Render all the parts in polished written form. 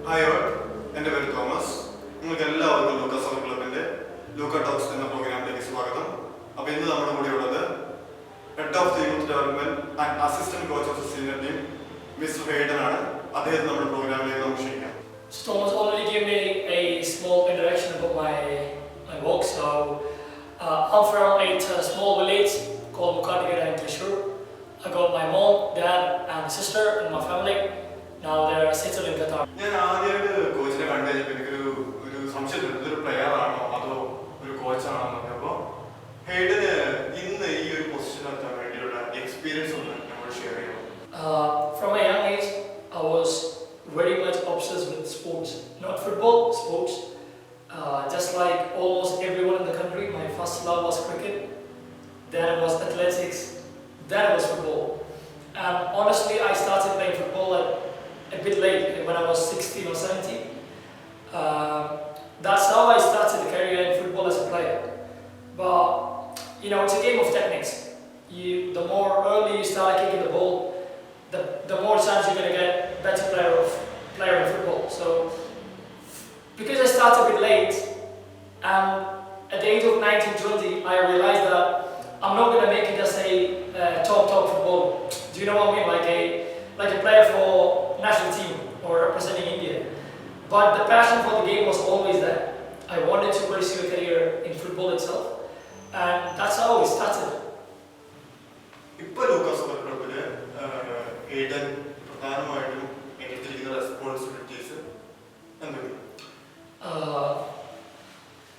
Hi all, എൻ്റെ പേര് Thomas. നിങ്ങൾക്ക് എല്ലാവർക്കും ലൂക്ക സോക്കർ ക്ലബിൻ്റെ ലൂക്ക ടോക്സ് എന്ന പ്രോഗ്രാമിലേക്ക് സ്വാഗതം. അപ്പോൾ ഇന്ന് നമ്മുടെ കൂടെ ഉള്ളത് head of the youth development and assistant coach of the senior team mister Hayden ആണ്. അദ്ദേഹത്തെ നമ്മുടെ പ്രോഗ്രാമിലേക്ക് നമുക്ക് ക്ഷണിക്കാം. Thomas already gave me a small introduction about my work. So I'm from a small village called Luca in Thrissur. I got my mom, dad, and sister in my family. Now they're settled in Qatar. ഞാൻ ആദ്യമായിട്ട് കോച്ചിനെ കണ്ടു കഴിഞ്ഞപ്പോൾ എനിക്കൊരു സംശയം, ഇതൊരു player ആണോ അതോ ഒരു കോച്ചാണോ എന്നൊക്കെ. അപ്പോൾ ഹൈഡന് ഇന്ന് ഈ ഒരു പൊസിഷൻ എത്താൻ വേണ്ടിയുള്ള എക്സ്പീരിയൻസ് ഒന്ന് നമ്മൾ ഷെയർ ചെയ്യണം. From a young age, I was very much obsessed with sports. Not football, sports. Just like almost everyone in the country, my first love was cricket. Then it was athletics. Then it was football. And honestly, I started playing football a bit late, when I was 16 or 17. That's how I started a career in football as a player. But you know, it's a game of techniques. The more early you start kicking the ball, the more chance you're going to get better player in football. So because I started a bit late, and at the age of 19-20, I realized that I'm not going to make it as a top football. Do you know what I mean? Like a player for national team or representing India. But the passion for the game was always there. I wanted to pursue a career in football itself, and that's how it started. ഇപ്പോൾ ലൂക്ക soccer ക്ലബിൽ Hayden പ്രധാനമായിട്ടും ഏറ്റെടുക്കുന്ന responsibilities എന്തൊക്കെയാണ്?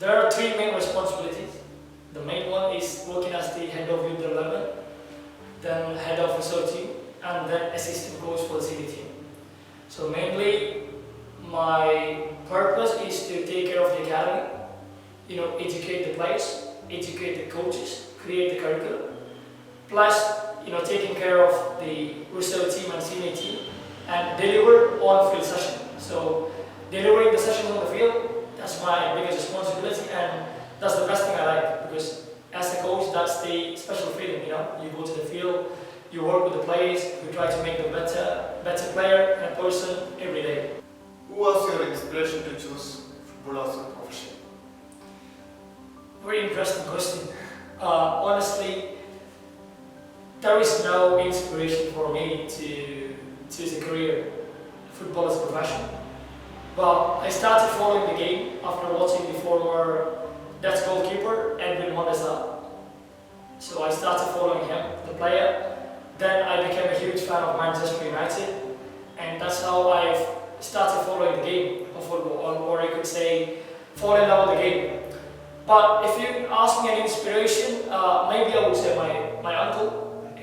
There are three main responsibilities. The main one is working as the head of youth development, then head of research team, and then assistant coach for the senior team. So mainly, my purpose is to take care of the academy, educate the players, educate the coaches, create the curriculum, plus taking care of the research team and senior team, and deliver on-field session. So delivering the sessions on the field, that's my biggest responsibility, and that's the best thing I like, because as a coach, that's the special feeling. You go to the field, you work with the players, you try to make them better player and a person every day. Who was your inspiration to choose football as a profession? Very interesting question. Honestly, there is no inspiration for me to choose a career football as a profession. But I started following the game after watching the former Dutch goalkeeper Edwin Mondesa. So I started following him, the player. Then I became a huge fan of Manchester United, and that's how I've started following the game of football, or I could say fall in love with the game. But if you ask me an inspiration, maybe I would say my uncle.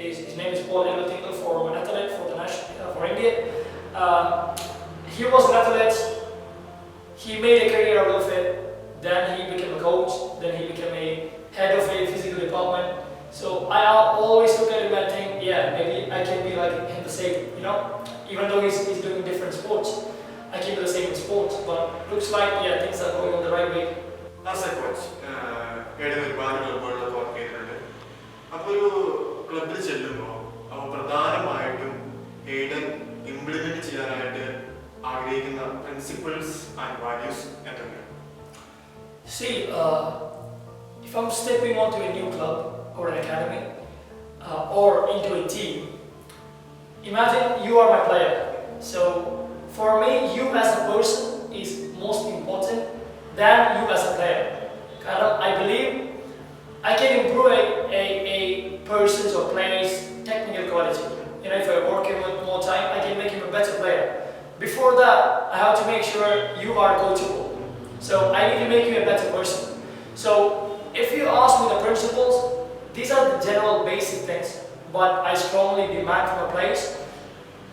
His name is Paul Tingle, former athlete for India. He was an athlete. He made a career out of it. Then he became a coach. Then he became a head of a physical department. So I always look at him and think, yeah, maybe I can be like him the same. Even though he's doing different sports, I can do the same in sports. But looks like things are going on the right way. As a coach, Hayden ഒരുപാട് ക്ലബുകളിലൊക്കെ work ചെയ്തിട്ടുണ്ട്. അപ്പോൾ ഒരു ക്ലബിൽ ചെല്ലുമ്പോൾ അപ്പോൾ പ്രധാനമായിട്ടും Hayden implement ചെയ്യാനായിട്ട് ആഗ്രഹിക്കുന്ന പ്രിൻസിപ്പിൾസ് ആൻഡ് വാല്യൂസ് എന്തൊക്കെയാണ്? See, if I'm stepping onto a new club or an academy or into a team, imagine you are my player. So for me, you as a person is most important than you as a player. I believe I can improve a person's or player's technical quality. If I work him with more time, I can make him a better player. Before that, I have to make sure you are coachable. So I need to make you a better person. So if you ask me the principles, these are the general basic things, but I strongly demand from the players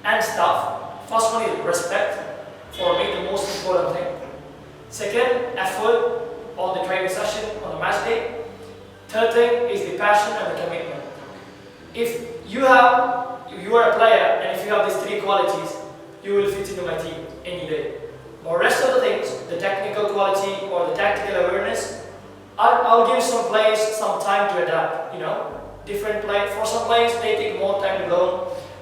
and staff. First one is respect, for me the most important thing. Second, effort on the training session, on the match day. Third thing is the passion and the commitment. If you are a player, and if you have these three qualities, you will fit into my team any day. But rest of the things, the technical quality or the tactical awareness, I'll give some players some time to adapt. For some players they take more time to learn.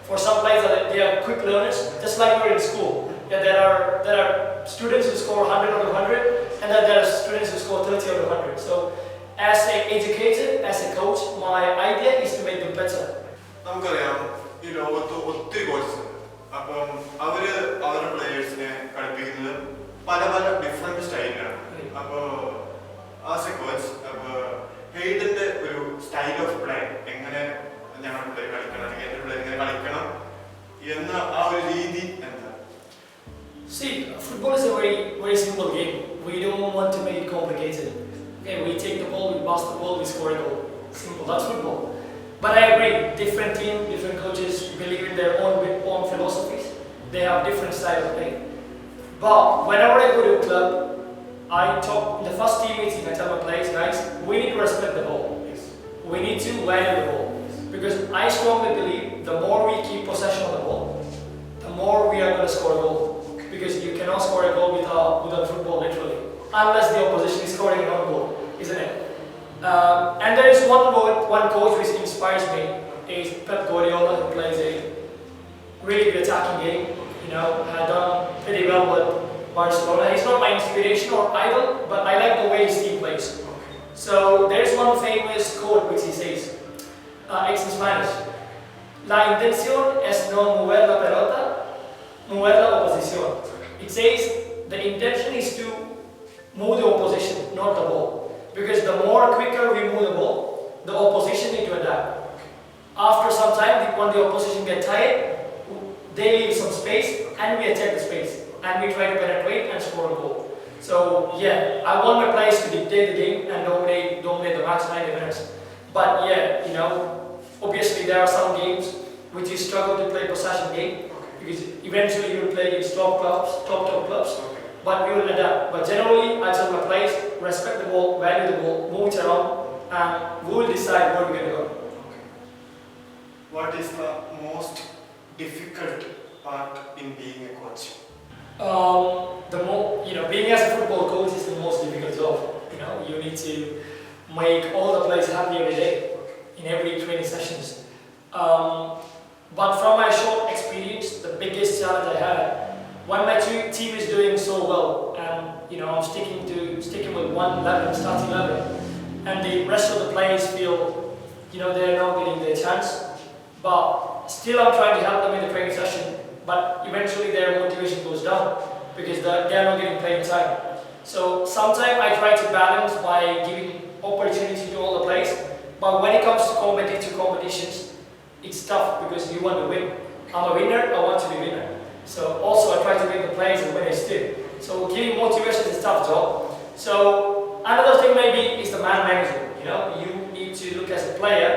For some players they are quick learners, just like we're in school. Yeah, there are students who score 100 out of 100, and then there are students who score 30 out of 100. So, as an educator, as a coach, my idea is to make them better. നമുക്കറിയാം ഈ ലോകത്ത് ഒത്തിരി coaches ഉണ്ട്. അപ്പം അവര് അവരുടെ പ്ലേയേഴ്സിനെ കളിപ്പിക്കുന്നത് പല പല ഡിഫറെന്റ് സ്റ്റൈലിലാണ്. അപ്പോൾ ആസ് എ കോച്ച് ഹെയ്ഡന്റെ ഒരു സ്റ്റൈൽ ഓഫ് പ്ലേ എങ്ങനെ ഞങ്ങളുടെ പ്ലേ കളിക്കണം അല്ലെങ്കിൽ എന്റെ പ്ലേ എങ്ങനെ കളിക്കണം എന്ന ആ ഒരു രീതി എന്താ? See, football is a very simple game. We don't want to make it complicated. Okay, we take the ball, we pass the ball, we score a goal. Simple, that's football. But I agree, different teams, different coaches believe in their own philosophies. They have different style of play. But whenever I go to a club, I talk in the first team meeting, I tell my players, guys, we need to respect the ball. Yes. We need to value the ball. Because I strongly believe the more we keep possession of the ball, the more we are going to score a goal. Because you cannot score a goal without football, literally. Unless the opposition is scoring an own goal, isn't it? And there is one coach which inspires me, is Pep Guardiola, who plays a really good attacking game. You know, has done pretty well with Barcelona. He's not my inspiration or idol, but I like the way his team plays. So there's one famous quote which he says, it's in Spanish. La intención es no mover la pelota, mover la oposición. It says the intention is to move the opposition, not the ball. Because the more quicker we move the ball, the opposition need to adapt. After some time, when the opposition get tired, they leave some space and we attack the space. And we try to penetrate and score a goal. So yeah, I want my players to dictate the game and dominate the match 90 minutes. But yeah, you know, obviously there are some games which you struggle to play possession game. Because eventually you will play against top clubs. But we will adapt. But generally, I tell my players, respect the ball, value the ball, move it around, and we will decide where we're going to go. What is the most difficult part in being a coach? Being as a football coach is the most difficult job. You know, you need to make all the players happy every day, in every training sessions. But from my short experience, the biggest challenge I had, when my team is doing so well, and you know I'm sticking with starting 11, and the rest of the players feel, you know, they're not getting their chance, but still I'm trying to help them in the training session. But eventually their motivation goes down because they're not getting playing time. So sometimes I try to balance by giving opportunity to all the players. But when it comes to competitions, it's tough because you want to win. I'm a winner, I want to be winner. So also I try to make the players the winners too. So giving motivation is a tough job. So another thing maybe is the man management. You know, you need to look as a player,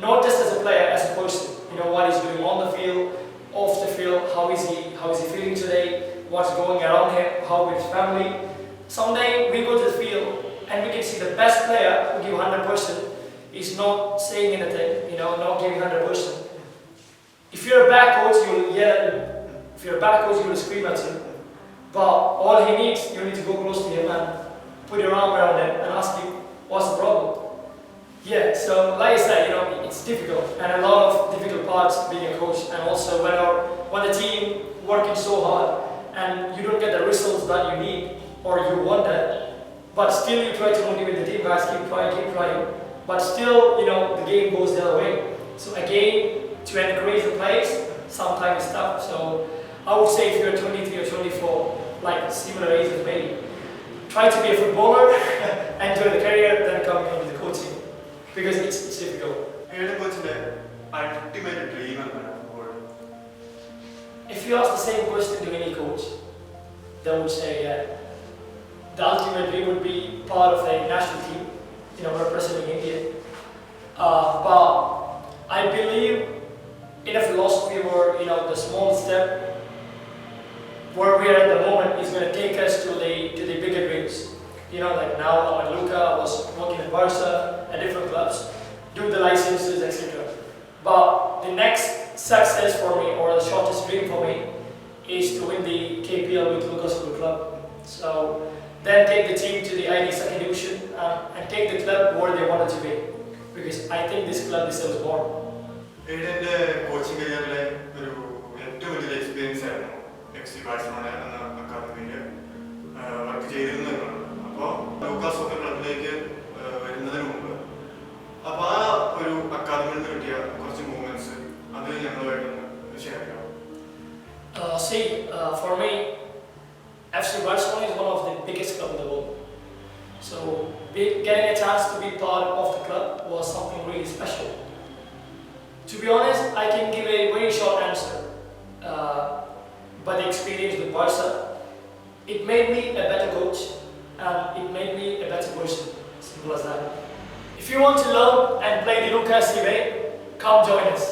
not just as a player, as a person. You know what he's doing on the field, off the field, how is he feeling today, what's going around him, how with his family. Someday we go to the field and we can see the best player who give 100% is not saying anything, you know, not giving 100%. If you're a bad coach, you will yell at him. If you're a bad coach, you will scream at him. But all he needs, you need to go close to him and put your arm around him and ask him, what's the problem? Yeah, so like I said, you know, it's difficult and a lot of difficult parts being a coach, and also when the team working so hard and you don't get the results that you need or you want that, but still you try to motivate the team, guys, keep trying, but still, you know, the game goes the other way. So again, to encourage the players, sometimes it's tough. So I would say if you're 23 or 24, like similar age as me, try to be a footballer, enjoy the career, then come into the coaching. Because it's difficult. Hyden coach's ultimate dream is football. If you ask the same question to any coach, they would say, yeah, the ultimate dream would be part of a national team, you know, representing India. But I believe in a philosophy where, you know, the small step where we are at the moment is going to take us to the bigger dreams. You know, like now I'm at Luca, I was working at Barca, at different clubs, do the licenses, etc. But the next success for me, or the shortest dream for me, is to win the KPL with Luca's club. So then take the team to the ID second division and take the club where they wanted to be. Because I think this club deserves more. Hyden's coaching career, ഒരു ഏറ്റവും വലിയ experience ആയിരുന്നു FC Barcelona എന്ന അക്കാദമിയിൽ work ചെയ്തിരുന്നു എന്നാണ്. അപ്പോൾ ലൂക്ക soccer ക്ലബിലേക്ക് വരുന്നതിന് മുമ്പ് അപ്പോൾ ആ ഒരു അക്കാദമിയിൽ നിന്ന് കിട്ടിയ കുറച്ച് മൂവ്മെന്റ്സ് അത് ഞങ്ങളുമായിട്ടൊന്ന് ഷെയർ ചെയ്യാം. For me, FC Barcelona is one of the biggest clubs in the world. So getting a chance to be part of the club was something really special. To be honest, I can give a very short answer. But the experience with Barca, it made me a better coach and it made me a better person. Simple as that. If you want to learn and play the Luca way, come join us.